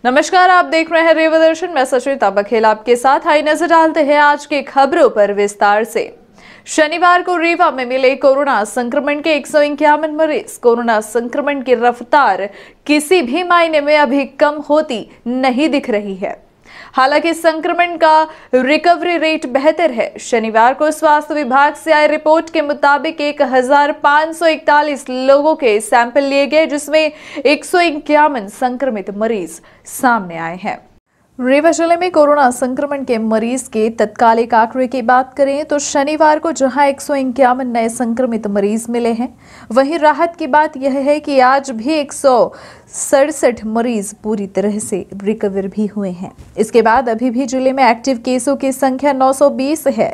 नमस्कार, आप देख रहे हैं रेवा दर्शन। मैं सुचिता बघेल आपके साथ। आई नजर डालते हैं आज की खबरों पर विस्तार से। शनिवार को रीवा में मिले कोरोना संक्रमण के 151 मरीज। कोरोना संक्रमण की रफ्तार किसी भी मायने में अभी कम होती नहीं दिख रही है। हालांकि संक्रमण का रिकवरी रेट बेहतर है। शनिवार को स्वास्थ्य विभाग से आई रिपोर्ट के मुताबिक 1541 लोगों के सैंपल लिए गए, जिसमें 151 संक्रमित मरीज सामने आए हैं। रीवा जिले में कोरोना संक्रमण के मरीज के तत्कालिक आंकड़े की बात करें तो शनिवार को जहां 151 नए संक्रमित मरीज मिले हैं, वहीं राहत की बात यह है कि आज भी 167 मरीज पूरी तरह से रिकवर भी हुए हैं। इसके बाद अभी भी जिले में एक्टिव केसों की संख्या 920 है।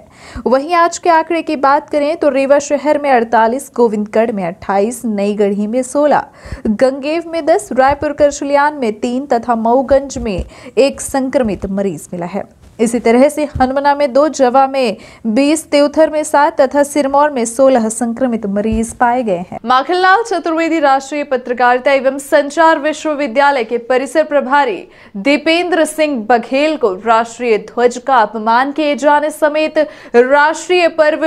वहीं आज के आंकड़े की बात करें तो रीवा शहर में 48, गोविंदगढ़ में 28, नई गढ़ी में 16, गंगेव में 10, रायपुर करचलियान में 3 तथा मऊगंज में 1 संक्रमित मरीज मिला है। इसी तरह से हनुमाना में 2, जवा में 20, तेउथर में 7 तथा सिरमौर में 16 संक्रमित मरीज पाए गए हैं। माखनलाल चतुर्वेदी राष्ट्रीय पत्रकारिता एवं संचार विश्वविद्यालय के परिसर प्रभारी दीपेंद्र सिंह बघेल को राष्ट्रीय ध्वज का अपमान किए जाने समेत राष्ट्रीय पर्व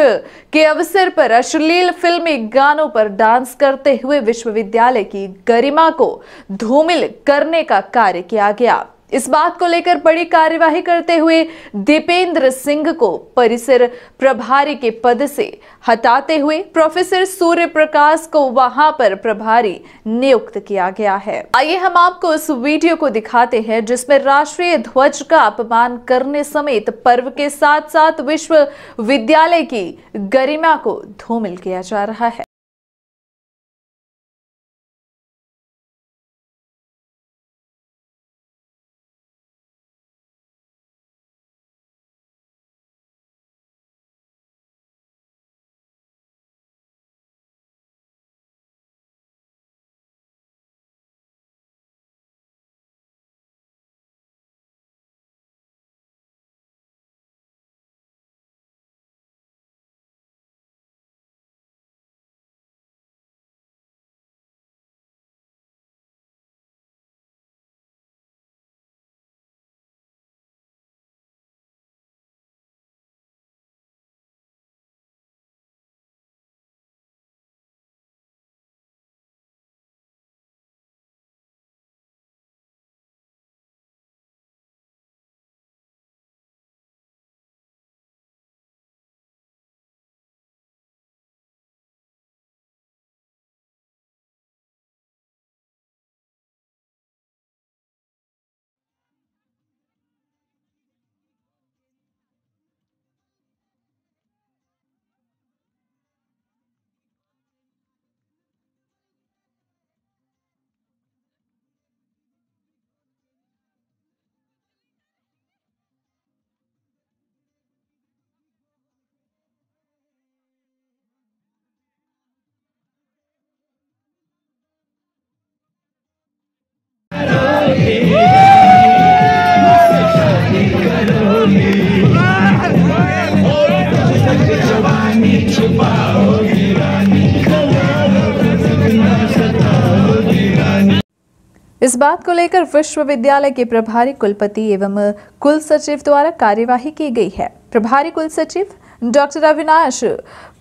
के अवसर पर अश्लील फिल्मी गानों पर डांस करते हुए विश्वविद्यालय की गरिमा को धूमिल करने का कार्य किया गया। इस बात को लेकर बड़ी कार्यवाही करते हुए दीपेंद्र सिंह को परिसर प्रभारी के पद से हटाते हुए प्रोफेसर सूर्य प्रकाश को वहां पर प्रभारी नियुक्त किया गया है। आइए हम आपको उस वीडियो को दिखाते हैं जिसमें राष्ट्रीय ध्वज का अपमान करने समेत पर्व के साथ साथ विश्वविद्यालय की गरिमा को धूमिल किया जा रहा है। इस बात को लेकर विश्वविद्यालय के प्रभारी कुलपति एवं कुल सचिव द्वारा कार्यवाही की गई है। प्रभारी कुल सचिव डॉक्टर अविनाश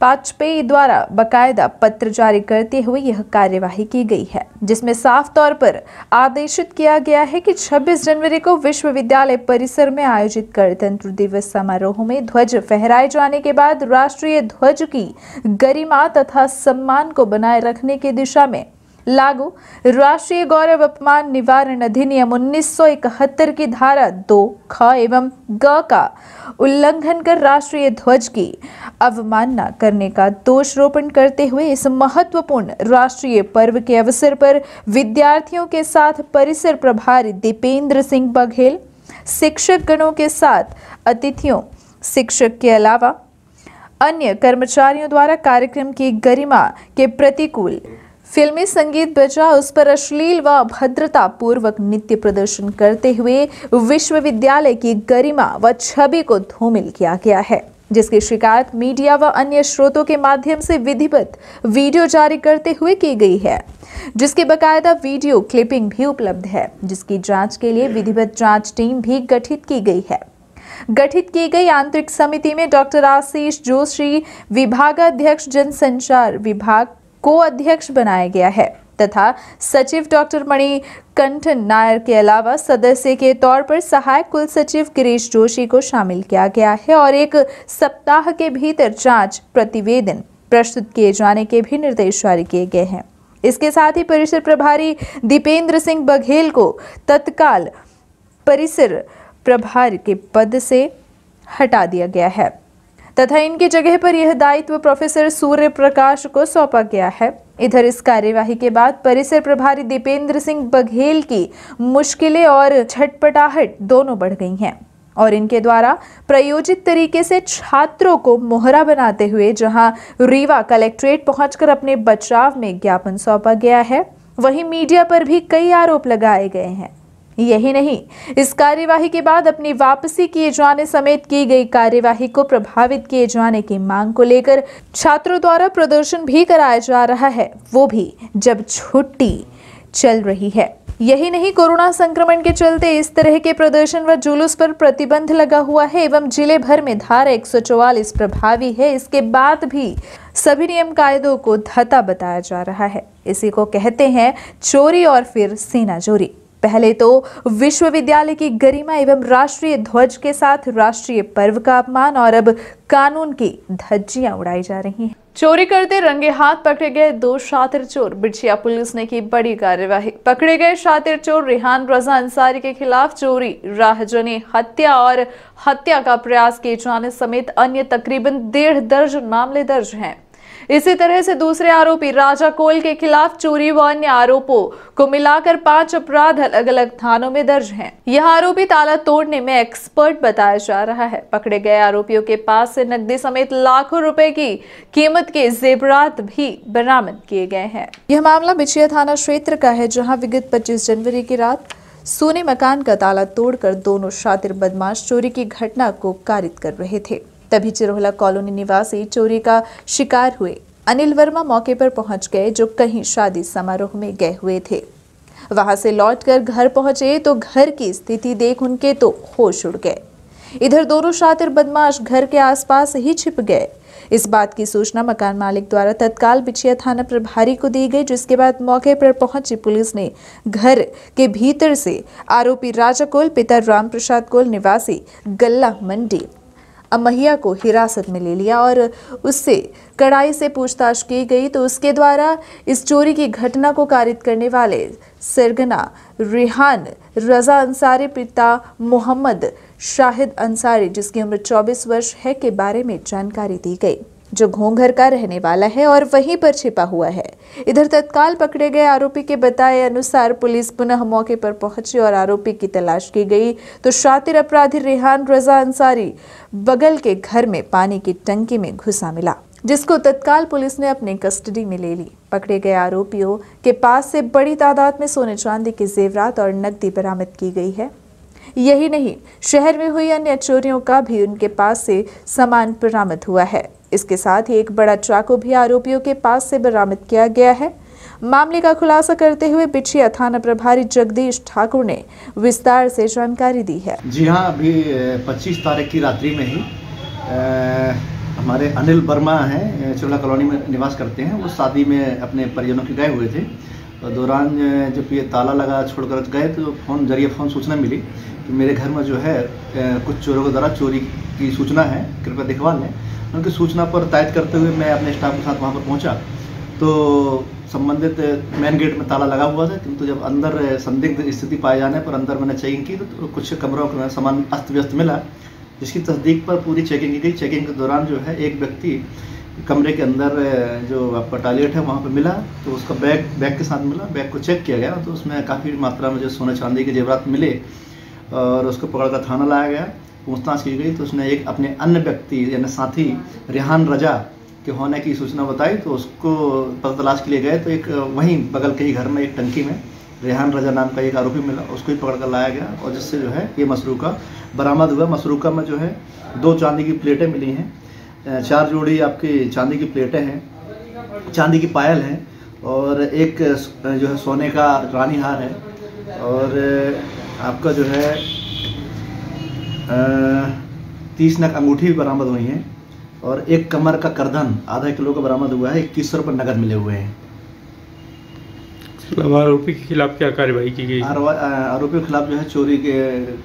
वाजपेयी द्वारा बकायदा पत्र जारी करते हुए यह कार्यवाही की गई है, जिसमें साफ तौर पर आदेशित किया गया है कि 26 जनवरी को विश्वविद्यालय परिसर में आयोजित गणतंत्र दिवस समारोह में ध्वज फहराए जाने के बाद राष्ट्रीय ध्वज की गरिमा तथा सम्मान को बनाए रखने की दिशा में लागू राष्ट्रीय गौरव अपमान निवारण अधिनियम 1971 की धारा 2 ख एवं ग का उल्लंघन कर राष्ट्रीय ध्वज की अवमानना करने का दोषारोपण करते हुए इस महत्वपूर्ण राष्ट्रीय पर्व के अवसर पर विद्यार्थियों के साथ परिसर प्रभारी दीपेंद्र सिंह बघेल, शिक्षक गणों के साथ अतिथियों, शिक्षक के अलावा अन्य कर्मचारियों द्वारा कार्यक्रम की गरिमा के प्रतिकूल फिल्मी संगीत बजा उस पर अश्लील व अभद्रता पूर्वक नृत्य प्रदर्शन करते हुए विश्वविद्यालय की गरिमा व छवि को धूमिल किया गया है। जिसकी शिकायत मीडिया व अन्य स्रोतों के माध्यम से विधिवत वीडियो जारी करते हुए की गई है, जिसकी बकायदा वीडियो क्लिपिंग भी उपलब्ध है, जिसकी जांच के लिए विधिवत जांच टीम भी गठित की गई है। गठित की गई आंतरिक समिति में डॉक्टर आशीष जोशी विभागाध्यक्ष जनसंचार विभाग को अध्यक्ष बनाया गया है तथा सचिव डॉक्टर मणिकंठन नायर के अलावा सदस्य के तौर पर सहायक कुल सचिव गिरीश जोशी को शामिल किया गया है और 1 सप्ताह के भीतर जांच प्रतिवेदन प्रस्तुत किए जाने के भी निर्देश जारी किए गए हैं। इसके साथ ही परिसर प्रभारी दीपेंद्र सिंह बघेल को तत्काल परिसर प्रभारी के पद से हटा दिया गया है तथा इनकी जगह पर यह दायित्व प्रोफेसर सूर्य प्रकाश को सौंपा गया है। इधर इस कार्यवाही के बाद परिसर प्रभारी दीपेंद्र सिंह बघेल की मुश्किलें और छटपटाहट दोनों बढ़ गई हैं और इनके द्वारा प्रायोजित तरीके से छात्रों को मोहरा बनाते हुए जहां रीवा कलेक्ट्रेट पहुंचकर अपने बचाव में ज्ञापन सौंपा गया है, वहीं मीडिया पर भी कई आरोप लगाए गए हैं। यही नहीं, इस कार्यवाही के बाद अपनी वापसी किए जाने समेत की गई कार्यवाही को प्रभावित किए जाने की मांग को लेकर छात्रों द्वारा प्रदर्शन भी कराया जा रहा है, वो भी जब छुट्टी चल रही है। यही नहीं, कोरोना संक्रमण के चलते इस तरह के प्रदर्शन व जुलूस पर प्रतिबंध लगा हुआ है एवं जिले भर में धारा 144 प्रभावी है। इसके बाद भी सभी नियम कायदों को धता बताया जा रहा है। इसी को कहते हैं चोरी और फिर सीना चोरी। पहले तो विश्वविद्यालय की गरिमा एवं राष्ट्रीय ध्वज के साथ राष्ट्रीय पर्व का अपमान और अब कानून की धज्जियां उड़ाई जा रही हैं। चोरी करते रंगे हाथ पकड़े गए 2 शातिर चोर। बिछिया पुलिस ने की बड़ी कार्यवाही। पकड़े गए शातिर चोर रेहान रजा अंसारी के खिलाफ चोरी, राहजनी हत्या और हत्या का प्रयास किए जाने समेत अन्य तकरीबन 1.5 दर्जन मामले दर्ज हैं। इसी तरह से दूसरे आरोपी राजा कोल के खिलाफ चोरी व अन्य आरोपों को मिलाकर 5 अपराध अलग अलग थानों में दर्ज हैं। यह आरोपी ताला तोड़ने में एक्सपर्ट बताया जा रहा है। पकड़े गए आरोपियों के पास से नकदी समेत लाखों रुपए की कीमत के जेवरात भी बरामद किए गए हैं। यह मामला बिछिया थाना क्षेत्र का है, जहाँ विगत 25 जनवरी की रात सोने मकान का ताला तोड़कर दोनों शातिर बदमाश चोरी की घटना को कारित कर रहे थे। तभी चिरोहला कॉलोनी निवासी चोरी का शिकार हुए अनिल वर्मा मौके पर पहुंच गए, जो कहीं शादी समारोह में गए हुए थे। वहां से लौटकर घर पहुंचे तो घर की स्थिति देख उनके तो होश उड़ गए। इधर दोनों शातिर बदमाश घर के आसपास ही छिप गए। इस बात की सूचना मकान मालिक द्वारा तत्काल बिछिया थाना प्रभारी को दी गई, जिसके बाद मौके पर पहुंची पुलिस ने घर के भीतर से आरोपी राजा कोल पिता राम प्रसाद कोल निवासी गल्ला मंडी अमहिया को हिरासत में ले लिया और उससे कड़ाई से पूछताछ की गई तो उसके द्वारा इस चोरी की घटना को कारित करने वाले सरगना रेहान रजा अंसारी पिता मोहम्मद शाहिद अंसारी, जिसकी उम्र 24 वर्ष है, के बारे में जानकारी दी गई, जो घोंघर का रहने वाला है और वहीं पर छिपा हुआ है। इधर तत्काल पकड़े गए आरोपी के बताए अनुसार पुलिस पुनः मौके पर पहुंची और आरोपी की तलाश की गई तो शातिर अपराधी रेहान रजा अंसारी बगल के घर में पानी की टंकी में घुसा मिला, जिसको तत्काल पुलिस ने अपनी कस्टडी में ले ली। पकड़े गए आरोपियों के पास से बड़ी तादाद में सोने चांदी के जेवरात और नकदी बरामद की गई है। यही नहीं, शहर में हुई अन्य चोरियों का भी उनके पास से सामान बरामद हुआ है। इसके साथ ही एक बड़ा चाकू भी आरोपियों के पास से बरामद किया गया है। मामले का खुलासा करते हुए बिछिया थाना प्रभारी जगदीश ठाकुर ने विस्तार से जानकारी दी है। जी हाँ, अभी 25 तारीख की रात्रि में ही हमारे अनिल वर्मा हैं, चिरोहला कॉलोनी में निवास करते हैं। वो शादी में अपने परिजनों के गए हुए थे और दौरान जब ये ताला लगा छोड़कर गए तो फ़ोन सूचना मिली कि मेरे घर में जो है कुछ चोरों के द्वारा चोरी की सूचना है, कृपया दिखवा लें। उनकी सूचना पर तायद करते हुए मैं अपने स्टाफ के साथ वहाँ पर पहुँचा तो संबंधित मेन गेट में ताला लगा हुआ था, किंतु जब अंदर संदिग्ध स्थिति पाए जाने पर अंदर मैंने चेकिंग की तो कुछ कमरों में सामान अस्त व्यस्त मिला, जिसकी तस्दीक पर पूरी चेकिंग की गई। चेकिंग के दौरान जो है एक व्यक्ति कमरे के अंदर जो आपका टॉयलेट है वहाँ पर मिला, तो उसका बैग के साथ मिला। बैग को चेक किया गया तो उसमें काफ़ी मात्रा में जो सोने चांदी के जेवरात मिले और उसको पकड़कर थाना लाया गया, पूछताछ की गई तो उसने एक अपने अन्य व्यक्ति यानी साथी रेहान रजा के होने की सूचना बताई, तो उसको पता तलाश के लिए गए तो एक वहीं बगल के ही घर में एक टंकी में रेहान रजा नाम का एक आरोपी मिला, उसको ही पकड़ कर लाया गया और जिससे जो है ये मसरूका बरामद हुआ। मसरूका में जो है 2 चांदी की प्लेटें मिली हैं, 4 जोड़ी आपकी चांदी की प्लेटें हैं, चांदी की पायल है और एक जो है सोने का रानी हार है और आपका जो है 30 नग अंगूठी भी बरामद हुई हैं और एक कमर का करधन आधा किलो का बरामद हुआ है। 2100 रुपये नगद मिले हुए हैं। आरोपी के खिलाफ क्या कार्रवाई की गई? आरोपियों के खिलाफ जो है चोरी के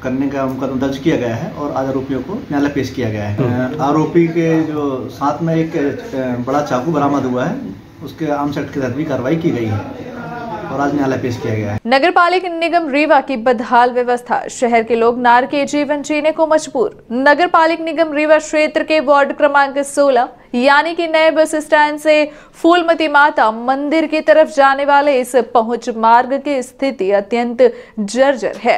करने का मुकदमा दर्ज किया गया है और आज आरोपियों को न्यायालय पेश किया गया है। आरोपी के जो साथ में एक बड़ा चाकू बरामद हुआ है, उसके आर्म्स एक्ट के तहत भी कार्रवाई की गई है और आज न्यायालय पेश किया गया है। नगर पालिका निगम रीवा की बदहाल व्यवस्था, शहर के लोग नार के जीवन जीने को मजबूर। नगर पालिका निगम रीवा क्षेत्र के वार्ड क्रमांक 16 यानी कि नए बस स्टैंड से फूलमती माता मंदिर की तरफ जाने वाले इस पहुंच मार्ग की स्थिति अत्यंत जर्जर है,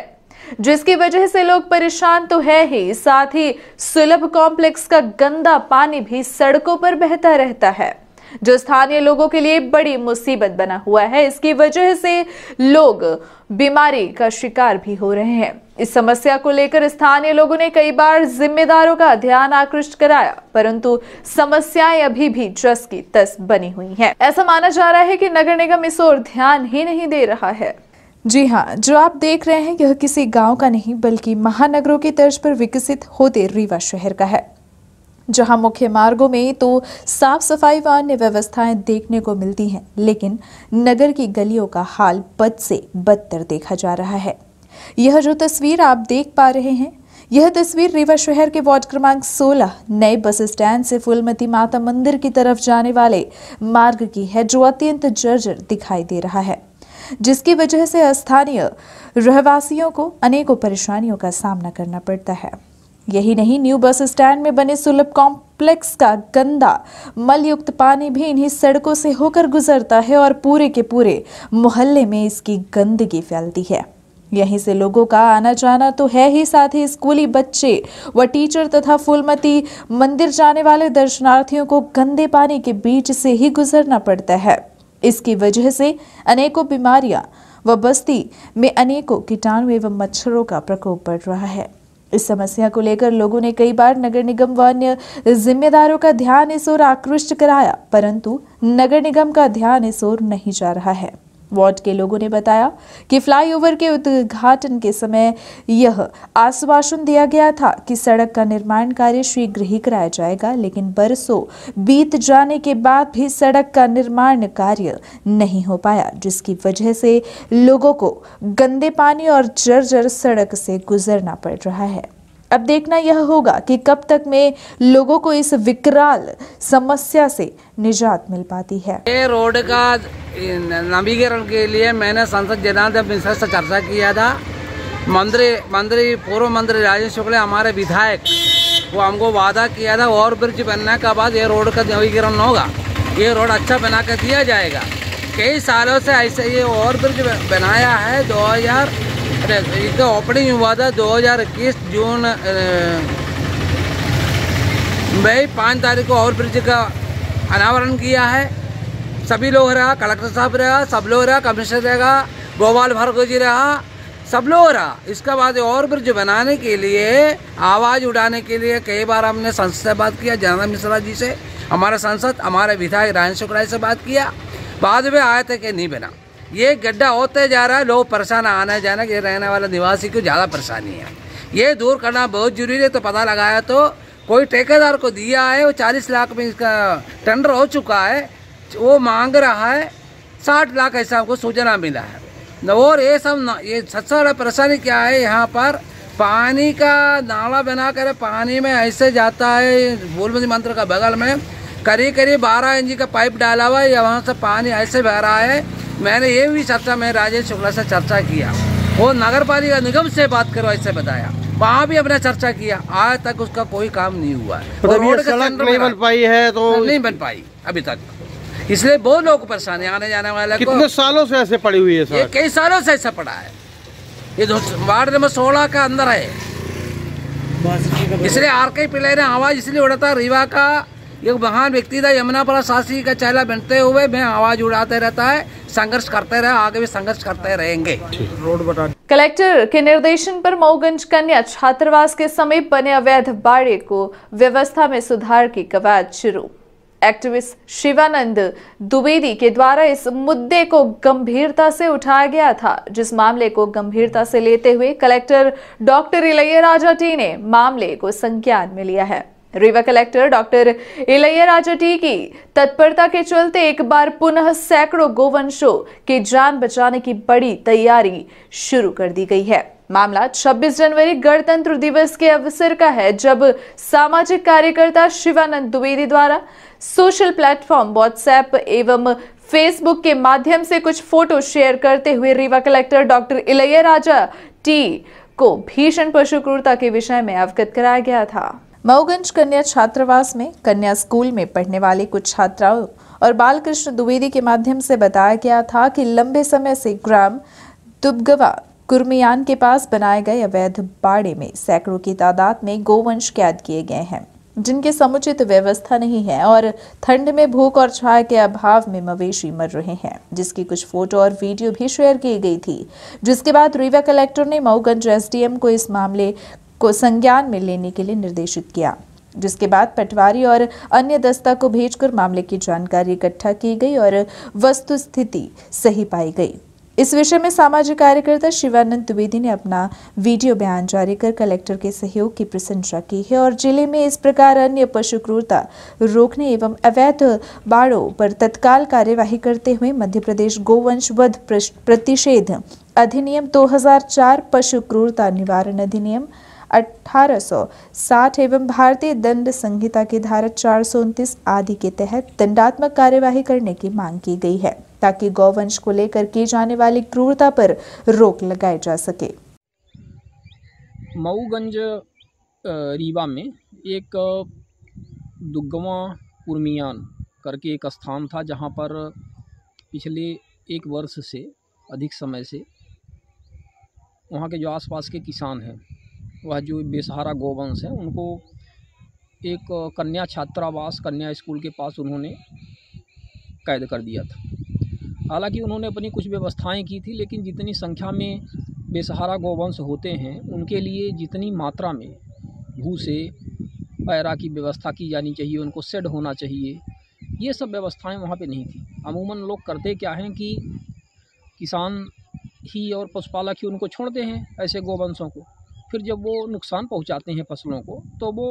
जिसकी वजह से लोग परेशान तो है ही, साथ ही सुलभ कॉम्प्लेक्स का गंदा पानी भी सड़कों पर बहता रहता है, जो स्थानीय लोगों के लिए बड़ी मुसीबत बना हुआ है। इसकी वजह से लोग बीमारी का शिकार भी हो रहे हैं। इस समस्या को लेकर स्थानीय लोगों ने कई बार जिम्मेदारों का ध्यान आकृष्ट कराया, परंतु समस्याएं अभी भी जस की तस बनी हुई हैं। ऐसा माना जा रहा है कि नगर निगम इस ओर ध्यान ही नहीं दे रहा है। जी हाँ, जो आप देख रहे हैं यह किसी गांव का नहीं बल्कि महानगरों की तर्ज पर विकसित होते रीवा शहर का है, जहां मुख्य मार्गों में तो साफ सफाई व अन्य व्यवस्थाएं देखने को मिलती हैं, लेकिन नगर की गलियों का हाल बद से बदतर देखा जा रहा है। यह जो तस्वीर आप देख पा रहे हैं, यह तस्वीर रीवा शहर के वार्ड क्रमांक 16 नए बस स्टैंड से फूलमती माता मंदिर की तरफ जाने वाले मार्ग की है, जो अत्यंत जर्जर दिखाई दे रहा है, जिसकी वजह से स्थानीय रहवासियों को अनेकों परेशानियों का सामना करना पड़ता है। यही नहीं, न्यू बस स्टैंड में बने सुलभ कॉम्प्लेक्स का गंदा मलयुक्त पानी भी इन्हीं सड़कों से होकर गुजरता है और पूरे के पूरे मोहल्ले में इसकी गंदगी फैलती है। यहीं से लोगों का आना जाना तो है ही, साथ ही स्कूली बच्चे व टीचर तथा फूलमती मंदिर जाने वाले दर्शनार्थियों को गंदे पानी के बीच से ही गुजरना पड़ता है। इसकी वजह से अनेकों बीमारियां व बस्ती में अनेकों कीटाणु एवं मच्छरों का प्रकोप बढ़ रहा है। इस समस्या को लेकर लोगों ने कई बार नगर निगम व अन्य जिम्मेदारों का ध्यान इस ओर आकृष्ट कराया, परंतु नगर निगम का ध्यान इस ओर नहीं जा रहा है। वार्ड के लोगों ने बताया कि फ्लाईओवर के उद्घाटन के समय यह आश्वासन दिया गया था कि सड़क का निर्माण कार्य शीघ्र ही कराया जाएगा, लेकिन बरसों बीत जाने के बाद भी सड़क का निर्माण कार्य नहीं हो पाया, जिसकी वजह से लोगों को गंदे पानी और जर्जर सड़क से गुजरना पड़ रहा है। अब देखना यह होगा कि कब तक में लोगों को इस विकराल समस्या से निजात मिल पाती है। ये रोड का नवीकरण के लिए मैंने सांसद जनार्दन मिश्रा से चर्चा किया था। पूर्व मंत्री राजेश शुक्ला हमारे विधायक, वो हमको वादा किया था और ब्रिज बनने के बाद ये रोड का नवीकरण होगा, ये रोड अच्छा बना कर दिया जाएगा। कई सालों से ऐसे ये और ब्रिज बनाया है। इसका ओपनिंग हुआ था 2021 जून मई 5 तारीख को और ब्रिज का अनावरण किया है। सभी लोग रहा, कलेक्टर साहब रहा, सब लोग रहा, कमिश्नर रहा, गोपाल भार्गव जी रहा, सब लोग रहा। इसके बाद और ब्रिज बनाने के लिए, आवाज़ उठाने के लिए कई बार हमने संसद से बात किया, जनार्दन मिश्रा जी से, हमारे सांसद, हमारे विधायक राजेश शुक्ला से बात किया। बाद में आए थे कि नहीं बना। ये गड्ढा होते जा रहा है, लोग परेशान आने जाने के, रहने वाले निवासी को ज़्यादा परेशानी है। ये दूर करना बहुत जरूरी है। तो पता लगाया तो कोई ठेकेदार को दिया है, वो 40 लाख में इसका टेंडर हो चुका है, वो मांग रहा है 60 लाख, ऐसा हमको सूचना मिला है। और ये सब ये सबसे बड़ा परेशानी क्या है, यहाँ पर पानी का नाला बना कर पानी में ऐसे जाता है। फूलमती मंदिर का बगल में करीब 12 इंच का पाइप डाला हुआ है, वहाँ से पानी ऐसे बह रहा है। मैंने ये भी चर्चा में राजेश शुक्ला से चर्चा किया, वो नगर पालिका निगम से बात करो ऐसे बताया, वहाँ भी अपने चर्चा किया, आज तक उसका कोई काम नहीं हुआ है। तो रोड सड़क नहीं बन पाई है, तो नहीं बन पाई अभी तक, इसलिए बहुत लोग को परेशानी आने जाने वाले। कितने सालों से ऐसे पड़ी हुई है सर? ये कई सालों से ऐसा पड़ा है। ये वार्ड नंबर 16 का अंदर है, इसलिए RK पिल्लई ने आवाज इसलिए उड़ाता रीवा का एक महान व्यक्ति था, यमुनापुरा शास्त्री का चेहरा बनते हुए मैं आवाज उड़ाते रहता है, संघर्ष करते रहे, आगे भी संघर्ष करते रहेंगे। रोड बता। कलेक्टर के निर्देशन पर मऊगंज कन्या छात्रावास के समीप बने अवैध बाड़े को व्यवस्था में सुधार की कवायद शुरू। एक्टिविस्ट शिवानंद द्विवेदी के द्वारा इस मुद्दे को गंभीरता से उठाया गया था, जिस मामले को गंभीरता से लेते हुए कलेक्टर डॉक्टर इलैयाराजा टी ने मामले को संज्ञान में लिया है। Rewa collector doctor Ilaiyaraaja T की तत्परता के चलते एक बार पुनः सैकड़ों गोवंशों की जान बचाने की बड़ी तैयारी शुरू कर दी गई है। मामला 26 जनवरी गणतंत्र दिवस के अवसर का है, जब सामाजिक कार्यकर्ता शिवानंद द्विवेदी द्वारा सोशल प्लेटफॉर्म व्हाट्सएप एवं फेसबुक के माध्यम से कुछ फोटो शेयर करते हुए Rewa collector doctor Ilaiyaraaja T को भीषण पशु क्रूरता के विषय में अवगत कराया गया था। मऊगंज कन्या छात्रावास में कन्या स्कूल में पढ़ने वाली कुछ छात्राओं और बालकृष्ण द्विवेदी के माध्यम से बताया गया था कि लंबे समय से ग्राम दुबगवा कुर्मियान के पास बनाए गए अवैध बाड़े में सैकड़ों की तादाद में गोवंश कैद किए गए हैं, जिनकी समुचित व्यवस्था नहीं है और ठंड में भूख और छाया के अभाव में मवेशी मर रहे हैं, जिसकी कुछ फोटो और वीडियो भी शेयर की गई थी। जिसके बाद रीवा कलेक्टर ने मऊगंज एसडीएम को इस मामले को संज्ञान में लेने के लिए निर्देशित किया, जिसके बाद पटवारी और अन्य दस्ता को भेजकर मामले की जानकारी इकट्ठा की गई और वस्तुस्थिति सही पाई गई। इस विषय में सामाजिक कार्यकर्ता शिवानंद द्विवेदी ने अपना वीडियो बयान जारी कर कलेक्टर के सहयोग की प्रशंसा की है और जिले में इस प्रकार अन्य पशु क्रूरता रोकने एवं अवैध बाड़ों पर तत्काल कार्यवाही करते हुए मध्य प्रदेश गोवंश वध प्रतिषेध अधिनियम 2004, पशु क्रूरता निवारण अधिनियम 1860 एवं भारतीय दंड संहिता की धारा 429 आदि के तहत दंडात्मक कार्यवाही करने की मांग की गई है, ताकि गौवंश को लेकर की जाने वाली क्रूरता पर रोक लगाई जा सके। मऊगंज रीवा में एक दुगवा कुर्मियान करके एक स्थान था, जहां पर पिछले 1 वर्ष से अधिक समय से वहां के जो आसपास के किसान हैं, वह जो बेसहारा गोवंश हैं, उनको एक कन्या छात्रावास कन्या स्कूल के पास उन्होंने कैद कर दिया था। हालांकि उन्होंने अपनी कुछ व्यवस्थाएं की थी, लेकिन जितनी संख्या में बेसहारा गोवंश होते हैं, उनके लिए जितनी मात्रा में भूसे पैरा की व्यवस्था की जानी चाहिए, उनको शेड होना चाहिए, ये सब व्यवस्थाएं वहाँ पे नहीं थी। अमूमन लोग करते क्या हैं कि किसान ही और पशुपालक ही उनको छोड़ते हैं ऐसे गोवंशों को, फिर जब वो नुकसान पहुंचाते हैं फसलों को, तो वो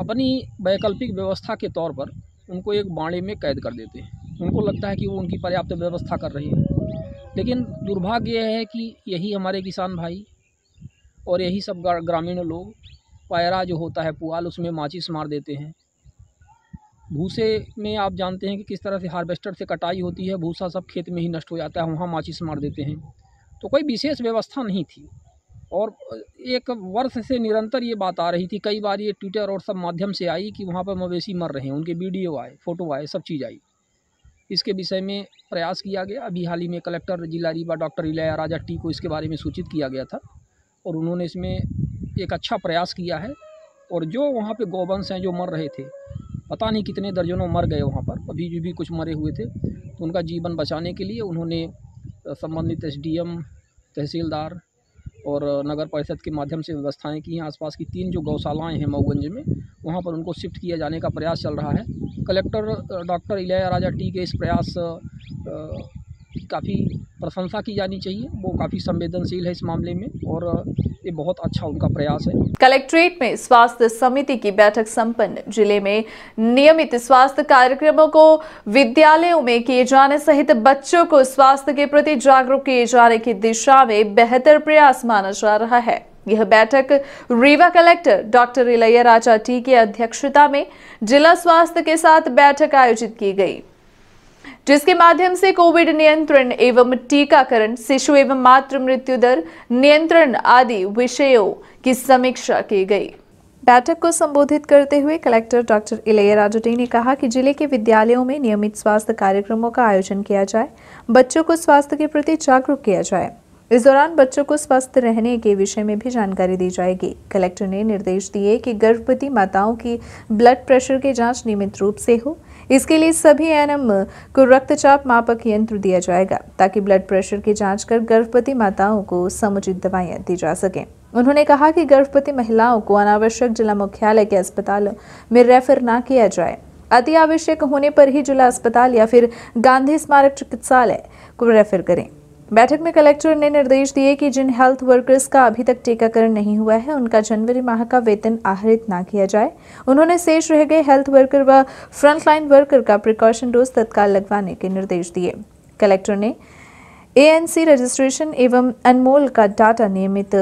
अपनी वैकल्पिक व्यवस्था के तौर पर उनको एक बाड़े में कैद कर देते हैं। उनको लगता है कि वो उनकी पर्याप्त व्यवस्था कर रहे हैं, लेकिन दुर्भाग्य यह है कि यही हमारे किसान भाई और यही सब ग्रामीण लोग पैरा जो होता है पुआल, उसमें माचिस मार देते हैं। भूसे में आप जानते हैं कि किस तरह से हार्वेस्टर से कटाई होती है, भूसा सब खेत में ही नष्ट हो जाता है, वहाँ माचिस मार देते हैं। तो कोई विशेष व्यवस्था नहीं थी और 1 वर्ष से निरंतर ये बात आ रही थी। कई बार ये ट्विटर और सब माध्यम से आई कि वहाँ पर मवेशी मर रहे हैं, उनके वीडियो आए, फ़ोटो आए, सब चीज़ आई। इसके विषय में प्रयास किया गया। अभी हाल ही में कलेक्टर जिला रीवा डॉक्टर इलैयाराजा टी को इसके बारे में सूचित किया गया था और उन्होंने इसमें एक अच्छा प्रयास किया है। और जो वहाँ पे गोवंश हैं जो मर रहे थे, पता नहीं कितने दर्जनों मर गए वहाँ पर, अभी भी कुछ मरे हुए थे, तो उनका जीवन बचाने के लिए उन्होंने संबंधित एसडीएम, तहसीलदार और नगर परिषद के माध्यम से व्यवस्थाएं की हैं। आसपास की 3 जो गौशालाएं हैं मऊगंज में, वहां पर उनको शिफ्ट किया जाने का प्रयास चल रहा है। कलेक्टर डॉक्टर इलैयाराजा टी के इस प्रयास की काफ़ी प्रशंसा की जानी चाहिए। वो काफ़ी संवेदनशील है इस मामले में और ये बहुत अच्छा उनका प्रयास है। कलेक्ट्रेट में स्वास्थ्य समिति की बैठक संपन्न। जिले में नियमित स्वास्थ्य कार्यक्रमों को विद्यालयों में किए जाने सहित बच्चों को स्वास्थ्य के प्रति जागरूक किए जाने की दिशा में बेहतर प्रयास माना जा रहा है। यह बैठक Rewa collector doctor Ilaiyaraaja T की अध्यक्षता में जिला स्वास्थ्य के साथ बैठक आयोजित की गई, जिसके माध्यम से कोविड नियंत्रण एवं टीकाकरण, शिशु एवं मातृ मृत्यु दर नियंत्रण आदि विषयों की समीक्षा की गई। बैठक को संबोधित करते हुए कलेक्टर डॉक्टर इलैयाराजा टी ने कहा कि जिले के विद्यालयों में नियमित स्वास्थ्य कार्यक्रमों का आयोजन किया जाए, बच्चों को स्वास्थ्य के प्रति जागरूक किया जाए। इस दौरान बच्चों को स्वस्थ रहने के विषय में भी जानकारी दी जाएगी। कलेक्टर ने निर्देश दिए कि गर्भवती माताओं की ब्लड प्रेशर की जांच नियमित रूप से हो। इसके लिए सभी एएनएम को रक्तचाप मापक यंत्र दिया जाएगा ताकि ब्लड प्रेशर की जांच कर गर्भवती माताओं को समुचित दवाइयां दी जा सकें। उन्होंने कहा कि गर्भवती महिलाओं को अनावश्यक जिला मुख्यालय के अस्पताल में रेफर न किया जाए। अति आवश्यक होने पर ही जिला अस्पताल या फिर गांधी स्मारक चिकित्सालय को रेफर करें। बैठक में कलेक्टर ने निर्देश दिए कि जिन हेल्थ वर्कर्स का अभी तक टीकाकरण नहीं हुआ है उनका जनवरी माह का वेतन आहरित ना किया जाए। उन्होंने शेष रह गए हेल्थ वर्कर व फ्रंटलाइन वर्कर का प्रिकॉशन डोज तत्काल लगवाने के निर्देश दिए। कलेक्टर ने एएनसी रजिस्ट्रेशन एवं अनमोल का डाटा नियमित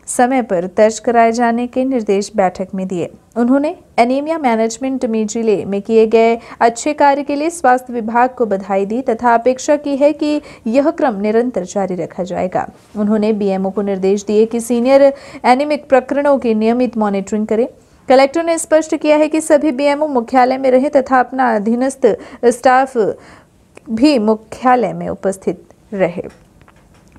समय पर दर्ज कराए जाने के निर्देश बैठक में दिए। उन्होंने एनीमिया मैनेजमेंट में जिले में किए गए अच्छे कार्य के लिए स्वास्थ्य विभाग को बधाई दी तथा अपेक्षा की है कि यह क्रम निरंतर जारी रखा जाएगा। उन्होंने बीएमओ को निर्देश दिए कि सीनियर एनीमिक प्रकरणों की नियमित मॉनिटरिंग करें। कलेक्टर ने स्पष्ट किया है कि सभी बीएमओ मुख्यालय में रहे तथा अपना अधीनस्थ स्टाफ भी मुख्यालय में उपस्थित रहे।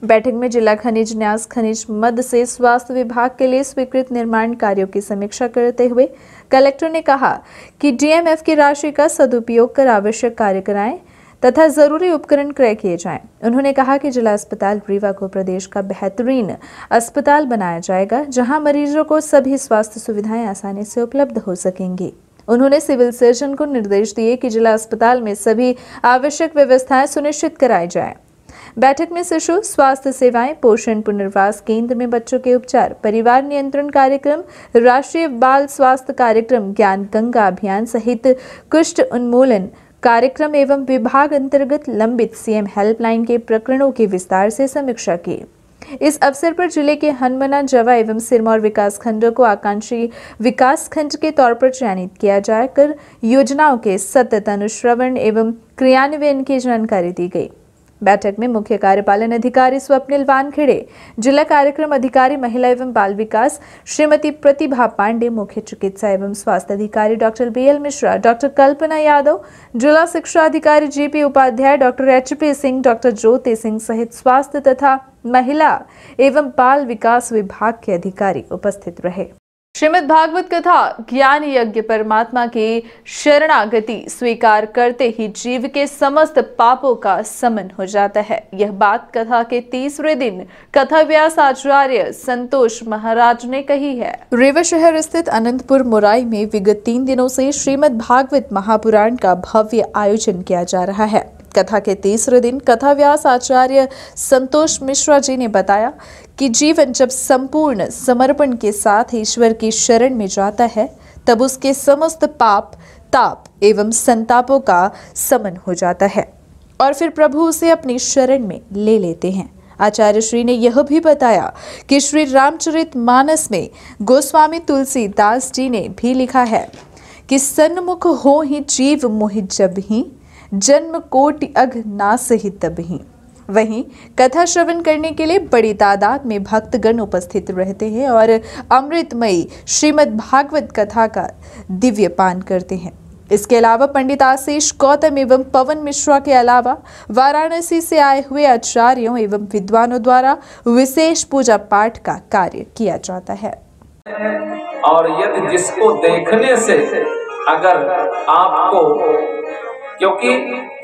बैठक में जिला खनिज न्यास खनिज मद से स्वास्थ्य विभाग के लिए स्वीकृत निर्माण कार्यों की समीक्षा करते हुए कलेक्टर ने कहा कि डीएमएफ की राशि का सदुपयोग कर आवश्यक कार्य कराएं तथा जरूरी उपकरण क्रय किए जाएं। उन्होंने कहा कि जिला अस्पताल रीवा को प्रदेश का बेहतरीन अस्पताल बनाया जाएगा, जहां मरीजों को सभी स्वास्थ्य सुविधाएं आसानी से उपलब्ध हो सकेंगी। उन्होंने सिविल सर्जन को निर्देश दिए कि जिला अस्पताल में सभी आवश्यक व्यवस्थाएं सुनिश्चित कराई जाएं। बैठक में शिशु स्वास्थ्य सेवाएं, पोषण पुनर्वास केंद्र में बच्चों के उपचार, परिवार नियंत्रण कार्यक्रम, राष्ट्रीय बाल स्वास्थ्य कार्यक्रम, ज्ञान गंगा अभियान सहित कुष्ठ उन्मूलन कार्यक्रम एवं विभाग अंतर्गत लंबित सीएम हेल्पलाइन के प्रकरणों की विस्तार से समीक्षा की। इस अवसर पर जिले के हनुमाना, जवा एवं सिरमौर विकास खंडों को आकांक्षी विकास खंड के तौर पर चयनित किया जाकर योजनाओं के सतत अनुश्रवण एवं क्रियान्वयन की जानकारी दी गई। बैठक में मुख्य कार्यपालन अधिकारी स्वप्निल वानखेड़े, जिला कार्यक्रम अधिकारी महिला एवं बाल विकास श्रीमती प्रतिभा पांडे, मुख्य चिकित्सा एवं स्वास्थ्य अधिकारी doctor BL Mishra, doctor Kalpana Yadav, जिला शिक्षा अधिकारी GP Upadhyay, doctor HP Singh, doctor Jyoti Singh सहित स्वास्थ्य तथा महिला एवं बाल विकास विभाग के अधिकारी उपस्थित रहे। श्रीमद् भागवत कथा ज्ञान यज्ञ परमात्मा की शरणागति स्वीकार करते ही जीव के समस्त पापों का समन हो जाता है। यह बात कथा के तीसरे दिन कथा व्यास आचार्य संतोष महाराज ने कही है। रीवा शहर स्थित अनंतपुर मोराई में विगत 3 दिनों से श्रीमद् भागवत महापुराण का भव्य आयोजन किया जा रहा है। कथा के तीसरे दिन कथा व्यास आचार्य संतोष मिश्रा जी ने बताया कि जीवन जब संपूर्ण समर्पण के साथ ईश्वर की शरण में जाता है तब उसके समस्त पाप, ताप एवं संतापों का समन हो जाता है और फिर प्रभु उसे अपनी शरण में ले लेते हैं। आचार्य श्री ने यह भी बताया कि श्री रामचरितमानस में गोस्वामी तुलसीदास जी ने भी लिखा है कि सन्मुख हो ही जीव मोहि जब ही, जन्म कोटि अघ नासहि तबहि। वहीं कथा श्रवण करने के लिए बड़ी तादाद में भक्तगण उपस्थित रहते हैं और अमृतमयी श्रीमद् भागवत कथा का दिव्य पान करते हैं। इसके अलावा पंडित आशीष गौतम एवं पवन मिश्रा के अलावा वाराणसी से आए हुए आचार्यों एवं विद्वानों द्वारा विशेष पूजा पाठ का कार्य किया जाता है। और यदि जिसको देखने से अगर आपको, क्योंकि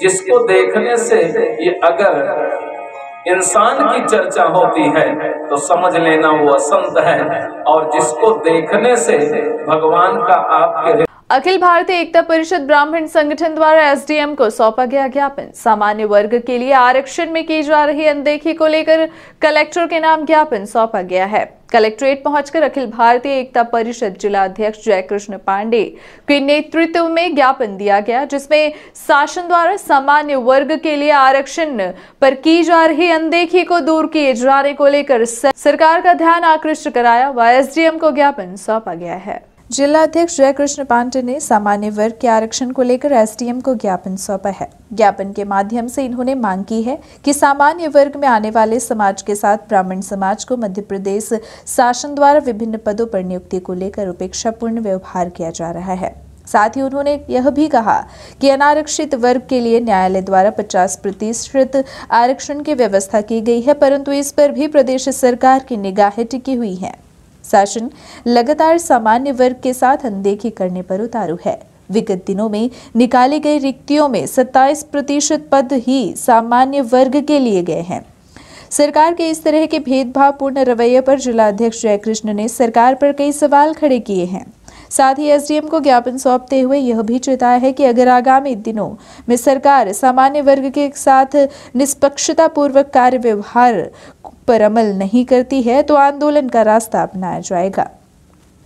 जिसको देखने से ये अगर इंसान की चर्चा होती है तो समझ लेना वो असंत है, और जिसको देखने से भगवान का आपके। अखिल भारतीय एकता परिषद ब्राह्मण संगठन द्वारा एसडीएम को सौंपा गया ज्ञापन। सामान्य वर्ग के लिए आरक्षण में की जा रही अनदेखी को लेकर कलेक्टर के नाम ज्ञापन सौंपा गया है। कलेक्ट्रेट पहुंचकर अखिल भारतीय एकता परिषद जिला अध्यक्ष जयकृष्ण पांडे के नेतृत्व में ज्ञापन दिया गया, जिसमें शासन द्वारा सामान्य वर्ग के लिए आरक्षण पर की जा रही अनदेखी को दूर किए जाने को लेकर सरकार का ध्यान आकृष्ट कराया व एसडीएम को ज्ञापन सौंपा गया है। जिला अध्यक्ष जयकृष्ण पांडे ने सामान्य वर्ग के आरक्षण को लेकर एसडीएम को ज्ञापन सौंपा है। ज्ञापन के माध्यम से इन्होंने मांग की है कि सामान्य वर्ग में आने वाले समाज के साथ ब्राह्मण समाज को मध्य प्रदेश शासन द्वारा विभिन्न पदों पर नियुक्ति को लेकर उपेक्षापूर्ण व्यवहार किया जा रहा है। साथ ही उन्होंने यह भी कहा कि अनारक्षित वर्ग के लिए न्यायालय द्वारा 50% आरक्षण की व्यवस्था की गई है, परंतु इस पर भी प्रदेश सरकार की निगाहें टिकी हुई हैं। शासन लगातार सामान्य वर्ग के साथ अनदेखी करने पर उतारू है। विगत दिनों में निकाली गई रिक्तियों में 27% पद ही सामान्य वर्ग के लिए गए हैं। सरकार के इस तरह के भेदभावपूर्ण रवैये पर जिला अध्यक्ष जयकृष्ण ने सरकार पर कई सवाल खड़े किए हैं। साथ ही एसडीएम को ज्ञापन सौंपते हुए यह भी चेताया है कि अगर आगामी दिनों में सरकार सामान्य वर्ग के साथ निष्पक्षता पूर्वक कार्य व्यवहार पर अमल नहीं करती है तो आंदोलन का रास्ता अपनाया जाएगा।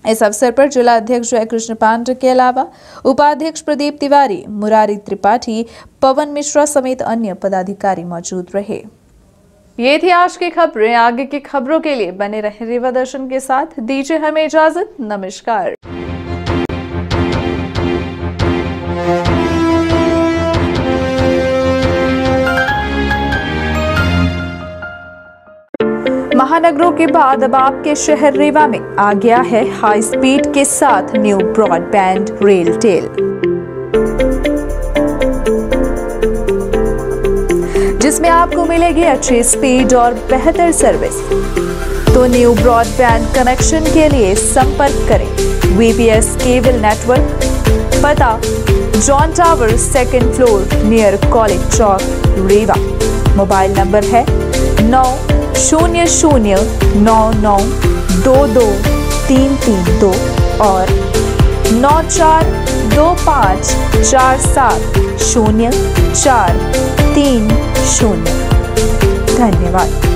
इस अवसर पर जिला अध्यक्ष जयकृष्ण पांडे के अलावा उपाध्यक्ष प्रदीप तिवारी, मुरारी त्रिपाठी, पवन मिश्रा समेत अन्य पदाधिकारी मौजूद रहे। ये थी आज की खबरें। आगे की खबरों के लिए बने रहे रीवा दर्शन के साथ। दीजिए हमें इजाजत। नमस्कार। महानगरों के बाद अब आपके शहर रीवा में आ गया है हाई स्पीड के साथ न्यू ब्रॉडबैंड रेलटेल, जिसमें आपको मिलेगी अच्छी स्पीड और बेहतर सर्विस। तो न्यू ब्रॉडबैंड कनेक्शन के लिए संपर्क करें VPS केबल नेटवर्क, पता John tower 2nd floor near college चौक रीवा। मोबाइल नंबर है 900099222332 और 9425470430। धन्यवाद।